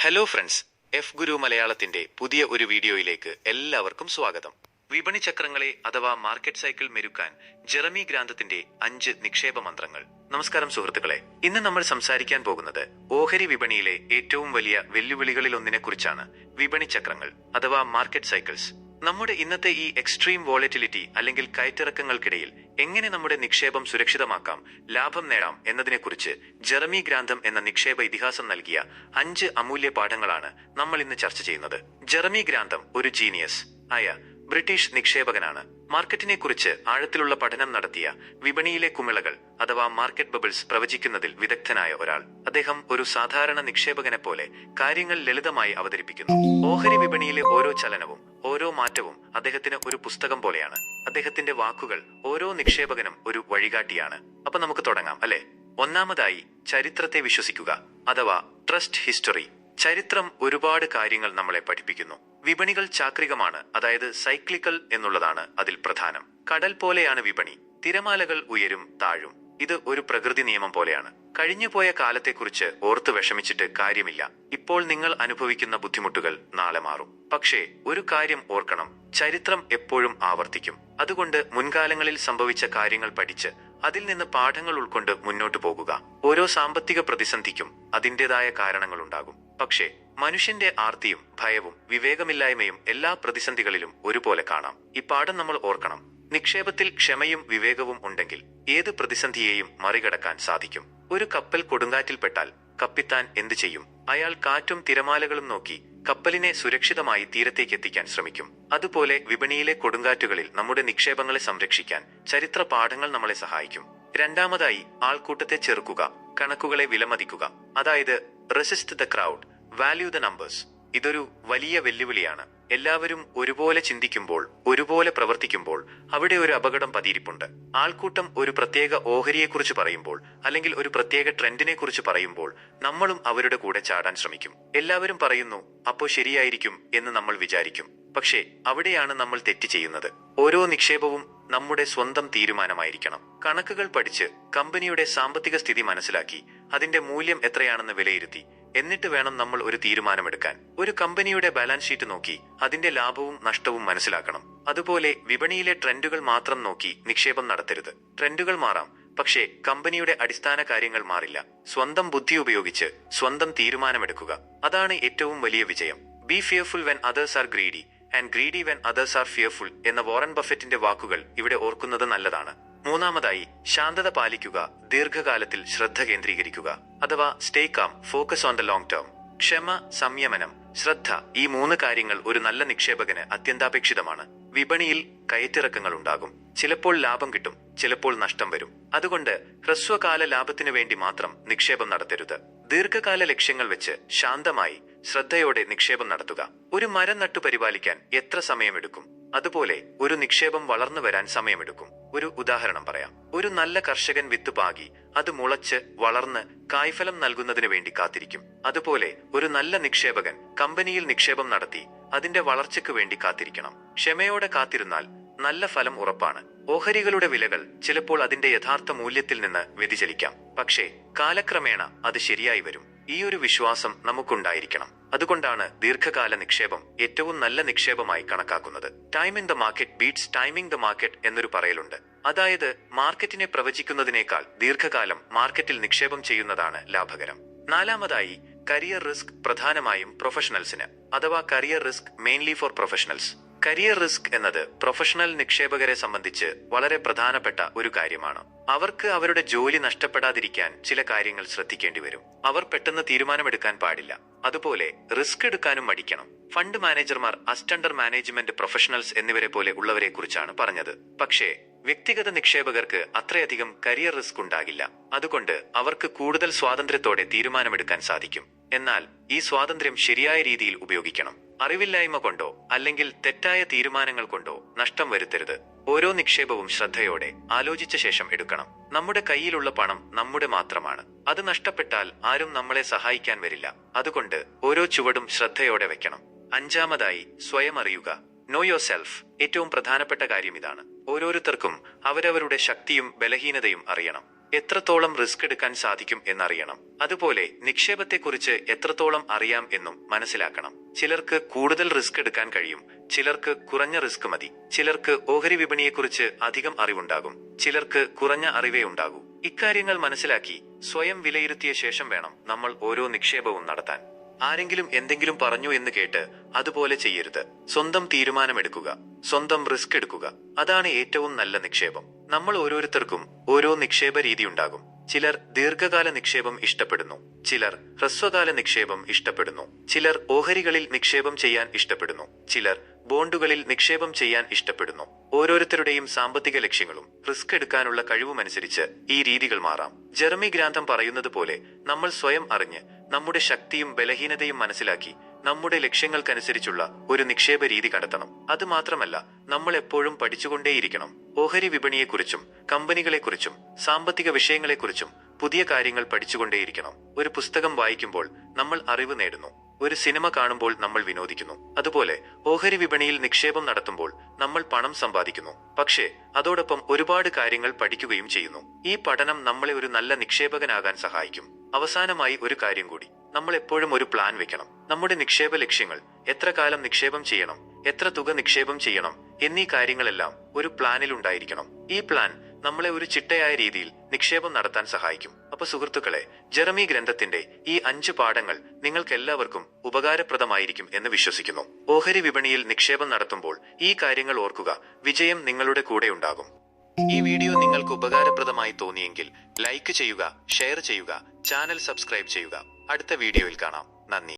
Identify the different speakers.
Speaker 1: Hello friends, F ഗുരു മലയാളത്തിന്റെ പുതിയ ഒരു വീഡിയോയിലേക്ക് എല്ലാവർക്കും സ്വാഗതം. വിപണി ചക്രങ്ങളെ അഥവാ മാർക്കറ്റ് സൈക്കിൾ മെരുക്കാൻ ജെറമി ഗ്രാന്തത്തിന്റെ 5 നിക്ഷേപ മന്ത്രങ്ങൾ. നമസ്കാരം സുഹൃത്തുക്കളെ, ഇന്ന് നമ്മൾ സംസാരിക്കാൻ പോകുന്നത് ഓഹരി വിപണിയിലെ ഏറ്റവും വലിയ വെല്ലുവിളികളിൽ ഒന്നിനെ കുറിച്ചാണ്. വിപണി ചക്രങ്ങൾ അഥവാ മാർക്കറ്റ് സൈക്കിൾസ്. നമ്മുടെ ഇന്നത്തെ ഈ എക്സ്ട്രീം വോളറ്റിലിറ്റി അല്ലെങ്കിൽ കയറ്റിറക്കങ്ങൾക്കിടയിൽ എങ്ങനെ നമ്മുടെ നിക്ഷേപം സുരക്ഷിതമാക്കാം, ലാഭം നേടാം എന്നതിനെക്കുറിച്ച് ജെറമി ഗ്രാന്തം എന്ന നിക്ഷേപ ഇതിഹാസം നൽകിയ 5 അമൂല്യ പാഠങ്ങളാണ് നമ്മൾ ഇന്ന് ചർച്ച ചെയ്യുന്നത്. ജെറമി ഗ്രാന്തം ഒരു ജീനിയസ് ആയ ബ്രിട്ടീഷ് നിക്ഷേപകനാണ്. മാർക്കറ്റിനെ കുറിച്ച് ആഴത്തിലുള്ള പഠനം നടത്തിയ, വിപണിയിലെ കുമിളകൾ അഥവാ മാർക്കറ്റ് ബബിൾസ് പ്രവചിക്കുന്നതിൽ വിദഗ്ധനായ ഒരാൾ. അദ്ദേഹം ഒരു സാധാരണ നിക്ഷേപകനെ പോലെ കാര്യങ്ങൾ ലളിതമായി അവതരിപ്പിക്കുന്നു. ഓഹരി വിപണിയിലെ ഓരോ ചലനവും ഓരോ മാറ്റവും അദ്ദേഹത്തിന് ഒരു പുസ്തകം പോലെയാണ്. അദ്ദേഹത്തിന്റെ വാക്കുകൾ ഓരോ നിക്ഷേപകനും ഒരു വഴികാട്ടിയാണ്. അപ്പൊ നമുക്ക് തുടങ്ങാം അല്ലെ. ഒന്നാമതായി, ചരിത്രത്തെ വിശ്വസിക്കുക അഥവാ ട്രസ്റ്റ് ഹിസ്റ്ററി. ചരിത്രം ഒരുപാട് കാര്യങ്ങൾ നമ്മളെ പഠിപ്പിക്കുന്നു. വിപണികൾ ചാക്രികമാണ്, അതായത് സൈക്ലിക്കൽ എന്നുള്ളതാണ് അതിൽ പ്രധാനം. കടൽ പോലെയാണ് വിപണി. തിരമാലകൾ ഉയരും താഴും. ഇത് ഒരു പ്രകൃതി നിയമം പോലെയാണ്. കഴിഞ്ഞുപോയ കാലത്തെക്കുറിച്ച് ഓർത്ത് വിഷമിച്ചിട്ട് കാര്യമില്ല. ഇപ്പോൾ നിങ്ങൾ അനുഭവിക്കുന്ന ബുദ്ധിമുട്ടുകൾ നാളെ മാറും. പക്ഷേ ഒരു കാര്യം ഓർക്കണം, ചരിത്രം എപ്പോഴും ആവർത്തിക്കും. അതുകൊണ്ട് മുൻകാലങ്ങളിൽ സംഭവിച്ച കാര്യങ്ങൾ പഠിച്ച് അതിൽ നിന്ന് പാഠങ്ങൾ ഉൾക്കൊണ്ട് മുന്നോട്ടു പോകുക. ഓരോ സാമ്പത്തിക പ്രതിസന്ധിക്കും അതിൻ്റെതായ കാരണങ്ങളുണ്ടാകും. പക്ഷേ മനുഷ്യന്റെ ആർത്തിയും ഭയവും വിവേകമില്ലായ്മയും എല്ലാ പ്രതിസന്ധികളിലും ഒരുപോലെ കാണാം. ഈ പാഠം നമ്മൾ ഓർക്കണം. നിക്ഷേപത്തിൽ ക്ഷമയും വിവേകവും ഉണ്ടെങ്കിൽ ഏത് പ്രതിസന്ധിയെയും മറികടക്കാൻ സാധിക്കും. ഒരു കപ്പൽ കൊടുങ്കാറ്റിൽപ്പെട്ടാൽ കപ്പിത്താൻ എന്തു ചെയ്യും? അയാൾ കാറ്റും തിരമാലകളും നോക്കി കപ്പലിനെ സുരക്ഷിതമായി തീരത്തേക്ക് എത്തിക്കാൻ ശ്രമിക്കും. അതുപോലെ വിപണിയിലെ കൊടുങ്കാറ്റുകളിൽ നമ്മുടെ നിക്ഷേപങ്ങളെ സംരക്ഷിക്കാൻ ചരിത്ര പാഠങ്ങൾ നമ്മളെ സഹായിക്കും. രണ്ടാമതായി, ആൾക്കൂട്ടത്തെ ചെറുക്കുക, കണക്കുകളെ വിലമതിക്കുക. അതായത് resist the crowd, value the numbers. ഇതൊരു വലിയ വെല്ലുവിളിയാണ്. എല്ലാവരും ഒരുപോലെ ചിന്തിക്കുമ്പോൾ, ഒരുപോലെ പ്രവർത്തിക്കുമ്പോൾ അവിടെ ഒരു അപകടം പതിയിരിപ്പുണ്ട്. ആൾക്കൂട്ടം ഒരു പ്രത്യേക ഓഹരിയെക്കുറിച്ച് പറയുമ്പോൾ അല്ലെങ്കിൽ ഒരു പ്രത്യേക ട്രെൻഡിനെ കുറിച്ച് പറയുമ്പോൾ നമ്മളും അവരുടെ കൂടെ ചാടാൻ ശ്രമിക്കും. എല്ലാവരും പറയുന്നു, അപ്പോ ശരിയായിരിക്കും എന്ന് നമ്മൾ വിചാരിക്കും. പക്ഷേ അവിടെയാണ് നമ്മൾ തെറ്റ് ചെയ്യുന്നത്. ഓരോ നിക്ഷേപവും നമ്മുടെ സ്വന്തം തീരുമാനമായിരിക്കണം. കണക്കുകൾ പഠിച്ച് കമ്പനിയുടെ സാമ്പത്തിക സ്ഥിതി മനസ്സിലാക്കി അതിന്റെ മൂല്യം എത്രയാണെന്ന് വിലയിരുത്തി എന്നിട്ട് വേണം നമ്മൾ ഒരു തീരുമാനമെടുക്കാൻ. ഒരു കമ്പനിയുടെ ബാലൻസ് ഷീറ്റ് നോക്കി അതിന്റെ ലാഭവും നഷ്ടവും മനസ്സിലാക്കണം. അതുപോലെ വിപണിയിലെ ട്രെൻഡുകൾ മാത്രം നോക്കി നിക്ഷേപം നടത്തരുത്. ട്രെൻഡുകൾ മാറാം, പക്ഷേ കമ്പനിയുടെ അടിസ്ഥാന കാര്യങ്ങൾ മാറില്ല. സ്വന്തം ബുദ്ധി ഉപയോഗിച്ച് സ്വന്തം തീരുമാനമെടുക്കുക. അതാണ് ഏറ്റവും വലിയ വിജയം. B fearful when others are greedy and greedy when others are fearful എന്ന വോറൻ ബഫറ്റിന്റെ വാക്കുകൾ ഇവിടെ ഓർക്കുന്നത് നല്ലതാണ്. മൂന്നാമതായി, ശാന്തത പാലിക്കുക, ദീർഘകാലത്തിൽ ശ്രദ്ധ കേന്ദ്രീകരിക്കുക. അഥവാ stay calm, focus on the long term. ക്ഷമ, സംയമനം, ശ്രദ്ധ, ഈ 3 കാര്യങ്ങൾ ഒരു നല്ല നിക്ഷേപകന് അത്യന്താപേക്ഷിതമാണ്. വിപണിയിൽ കയറ്റിറക്കങ്ങൾ ഉണ്ടാകും. ചിലപ്പോൾ ലാഭം കിട്ടും, ചിലപ്പോൾ നഷ്ടം വരും. അതുകൊണ്ട് ഹ്രസ്വകാല ലാഭത്തിനു വേണ്ടി മാത്രം നിക്ഷേപം നടത്തരുത്. ദീർഘകാല ലക്ഷ്യങ്ങൾ വെച്ച് ശാന്തമായി ശ്രദ്ധയോടെ നിക്ഷേപം നടത്തുക. ഒരു മരം നട്ടു പരിപാലിക്കാൻ എത്ര സമയമെടുക്കും? അതുപോലെ ഒരു നിക്ഷേപം വളർന്നു വരാൻ സമയമെടുക്കും. ഒരു ഉദാഹരണം പറയാം. ഒരു നല്ല കർഷകൻ വിത്ത് പാകി അത് മുളച്ച് വളർന്ന് കായ്ഫലം നൽകുന്നതിന് വേണ്ടി കാത്തിരിക്കും. അതുപോലെ ഒരു നല്ല നിക്ഷേപകൻ കമ്പനിയിൽ നിക്ഷേപം നടത്തി അതിന്റെ വളർച്ചയ്ക്ക് വേണ്ടി കാത്തിരിക്കണം. ക്ഷമയോടെ കാത്തിരുന്നാൽ നല്ല ഫലം ഉറപ്പാണ്. ഓഹരികളുടെ വിലകൾ ചിലപ്പോൾ അതിന്റെ യഥാർത്ഥ മൂല്യത്തിൽ നിന്ന് വ്യതിചലിക്കാം, പക്ഷേ കാലക്രമേണ അത് ശരിയായി വരും. ഈ ഒരു വിശ്വാസം നമുക്കുണ്ടായിരിക്കണം. അതുകൊണ്ടാണ് ദീർഘകാല നിക്ഷേപം ഏറ്റവും നല്ല നിക്ഷേപമായി കണക്കാക്കുന്നത്. Time in the market beats timing the market എന്നൊരു പറയലുണ്ട്. അതായത് മാർക്കറ്റിനെ പ്രവചിക്കുന്നതിനേക്കാൾ ദീർഘകാലം മാർക്കറ്റിൽ നിക്ഷേപം ചെയ്യുന്നതാണ് ലാഭകരം. നാലാമതായി, കരിയർ റിസ്ക്, പ്രധാനമായും പ്രൊഫഷണൽസിന്. അഥവാ career risk mainly four professionals. Career risk എന്നത് പ്രൊഫഷണൽ നിക്ഷേപകരെ സംബന്ധിച്ച് വളരെ പ്രധാനപ്പെട്ട ഒരു കാര്യമാണ്. അവർക്ക് അവരുടെ ജോലി നഷ്ടപ്പെടാതിരിക്കാൻ ചില കാര്യങ്ങൾ ശ്രദ്ധിക്കേണ്ടി വരും. അവർ പെട്ടെന്ന് തീരുമാനമെടുക്കാൻ പാടില്ല. അതുപോലെ റിസ്ക് എടുക്കാനും മടിക്കണം. ഫണ്ട് മാനേജർമാർ, അസിസ്റ്റന്റ് മാനേജ്മെന്റ് പ്രൊഫഷണൽസ് എന്നിവരെ പോലെ ഉള്ളവരെ കുറിച്ചാണ് പറഞ്ഞത്. പക്ഷേ വ്യക്തിഗത നിക്ഷേപകർക്ക് അത്രയധികം കരിയർ റിസ്ക് ഉണ്ടാകില്ല. അതുകൊണ്ട് അവർക്ക് കൂടുതൽ സ്വാതന്ത്ര്യത്തോടെ തീരുമാനമെടുക്കാൻ സാധിക്കും. എന്നാൽ ഈ സ്വാതന്ത്ര്യം ശരിയായ രീതിയിൽ ഉപയോഗിക്കണം. അറിവില്ലായ്മ കൊണ്ടോ അല്ലെങ്കിൽ തെറ്റായ തീരുമാനങ്ങൾ കൊണ്ടോ നഷ്ടം വരുത്തരുത്. ഓരോ നിക്ഷേപവും ശ്രദ്ധയോടെ ആലോചിച്ച ശേഷം എടുക്കണം. നമ്മുടെ കയ്യിലുള്ള പണം നമ്മുടെ മാത്രമാണ്. അത് നഷ്ടപ്പെട്ടാൽ ആരും നമ്മളെ സഹായിക്കാൻ വരില്ല. അതുകൊണ്ട് ഓരോ ചുവടും ശ്രദ്ധയോടെ വെക്കണം. അഞ്ചാമതായി, സ്വയം അറിയുക. No your self. ഏറ്റവും പ്രധാനപ്പെട്ട കാര്യം ഇതാണ്. ഓരോരുത്തർക്കും അവരവരുടെ ശക്തിയും ബലഹീനതയും അറിയണം. എത്രത്തോളം റിസ്ക് എടുക്കാൻ സാധിക്കും എന്നറിയണം. അതുപോലെ നിക്ഷേപത്തെക്കുറിച്ച് എത്രത്തോളം അറിയാം എന്നും മനസ്സിലാക്കണം. ചിലർക്ക് കൂടുതൽ റിസ്ക് എടുക്കാൻ കഴിയും, ചിലർക്ക് കുറഞ്ഞ റിസ്ക് മതി. ചിലർക്ക് ഓഹരി വിപണിയെക്കുറിച്ച് അധികം അറിവുണ്ടാകും, ചിലർക്ക് കുറഞ്ഞ അറിവേ ഉണ്ടാകൂ. ഇക്കാര്യങ്ങൾ മനസ്സിലാക്കി സ്വയം വിലയിരുത്തിയ ശേഷം വേണം നമ്മൾ ഓരോ നിക്ഷേപവും നടത്താൻ. ആരെങ്കിലും എന്തെങ്കിലും പറഞ്ഞു എന്ന് കേട്ട് അതുപോലെ ചെയ്യരുത്. സ്വന്തം തീരുമാനമെടുക്കുക, സ്വന്തം റിസ്ക് എടുക്കുക. അതാണ് ഏറ്റവും നല്ല നിക്ഷേപം. നമ്മൾ ഓരോരുത്തർക്കും ഓരോ നിക്ഷേപ രീതി ഉണ്ടാകും. ചിലർ ദീർഘകാല നിക്ഷേപം ഇഷ്ടപ്പെടുന്നു, ചിലർ ഹ്രസ്വകാല നിക്ഷേപം ഇഷ്ടപ്പെടുന്നു, ചിലർ ഓഹരികളിൽ നിക്ഷേപം ചെയ്യാൻ ഇഷ്ടപ്പെടുന്നു, ചിലർ ബോണ്ടുകളിൽ നിക്ഷേപം ചെയ്യാൻ ഇഷ്ടപ്പെടുന്നു. ഓരോരുത്തരുടെയും സാമ്പത്തിക ലക്ഷ്യങ്ങളും റിസ്ക് എടുക്കാനുള്ള കഴിവുമനുസരിച്ച് ഈ രീതികൾ മാറാം. ജെറമി ഗ്രാന്തം പറയുന്നത് പോലെ നമ്മൾ സ്വയം അറിഞ്ഞ് നമ്മുടെ ശക്തിയും ബലഹീനതയും മനസ്സിലാക്കി നമ്മുടെ ലക്ഷ്യങ്ങൾക്കനുസരിച്ചുള്ള ഒരു നിക്ഷേപ രീതി കണ്ടെത്തണം. അത് മാത്രമല്ല, നമ്മൾ എപ്പോഴും പഠിച്ചുകൊണ്ടേയിരിക്കണം. ഓഹരി വിപണിയെക്കുറിച്ചും കമ്പനികളെക്കുറിച്ചും സാമ്പത്തിക വിഷയങ്ങളെക്കുറിച്ചും പുതിയ കാര്യങ്ങൾ പഠിച്ചുകൊണ്ടേയിരിക്കണം. ഒരു പുസ്തകം വായിക്കുമ്പോൾ നമ്മൾ അറിവ് നേടുന്നു, ഒരു സിനിമ കാണുമ്പോൾ നമ്മൾ വിനോദിക്കുന്നു. അതുപോലെ ഓഹരി വിപണിയിൽ നിക്ഷേപം നടത്തുമ്പോൾ നമ്മൾ പണം സമ്പാദിക്കുന്നു, പക്ഷേ അതോടൊപ്പം ഒരുപാട് കാര്യങ്ങൾ പഠിക്കുകയും ചെയ്യുന്നു. ഈ പഠനം നമ്മളെ ഒരു നല്ല നിക്ഷേപകനാകാൻ സഹായിക്കും. അവസാനമായി ഒരു കാര്യം കൂടി, നമ്മൾ എപ്പോഴും ഒരു പ്ലാൻ വെക്കണം. നമ്മുടെ നിക്ഷേപ ലക്ഷ്യങ്ങൾ, എത്ര കാലം നിക്ഷേപം ചെയ്യണം, എത്ര തുക നിക്ഷേപം ചെയ്യണം എന്നീ കാര്യങ്ങളെല്ലാം ഒരു പ്ലാനിൽ ഉണ്ടായിരിക്കണം. ഈ പ്ലാൻ നമ്മളെ ഒരു ചിട്ടയായ രീതിയിൽ നിക്ഷേപം നടത്താൻ സഹായിക്കും. അപ്പൊ സുഹൃത്തുക്കളെ, ജെറമി ഗ്രന്ഥത്തിന്റെ ഈ 5 പാഠങ്ങൾ നിങ്ങൾക്ക് എല്ലാവർക്കും ഉപകാരപ്രദമായിരിക്കും എന്ന് വിശ്വസിക്കുന്നു. ഓഹരി വിപണിയിൽ നിക്ഷേപം നടത്തുമ്പോൾ ഈ കാര്യങ്ങൾ ഓർക്കുക. വിജയം നിങ്ങളുടെ കൂടെ ഉണ്ടാകും. ഈ വീഡിയോ നിങ്ങൾക്ക് ഉപകാരപ്രദമായി തോന്നിയെങ്കിൽ ലൈക്ക് ചെയ്യുക, ഷെയർ ചെയ്യുക, ചാനൽ സബ്സ്ക്രൈബ് ചെയ്യുക. അടുത്ത വീഡിയോയിൽ കാണാം. നന്ദി.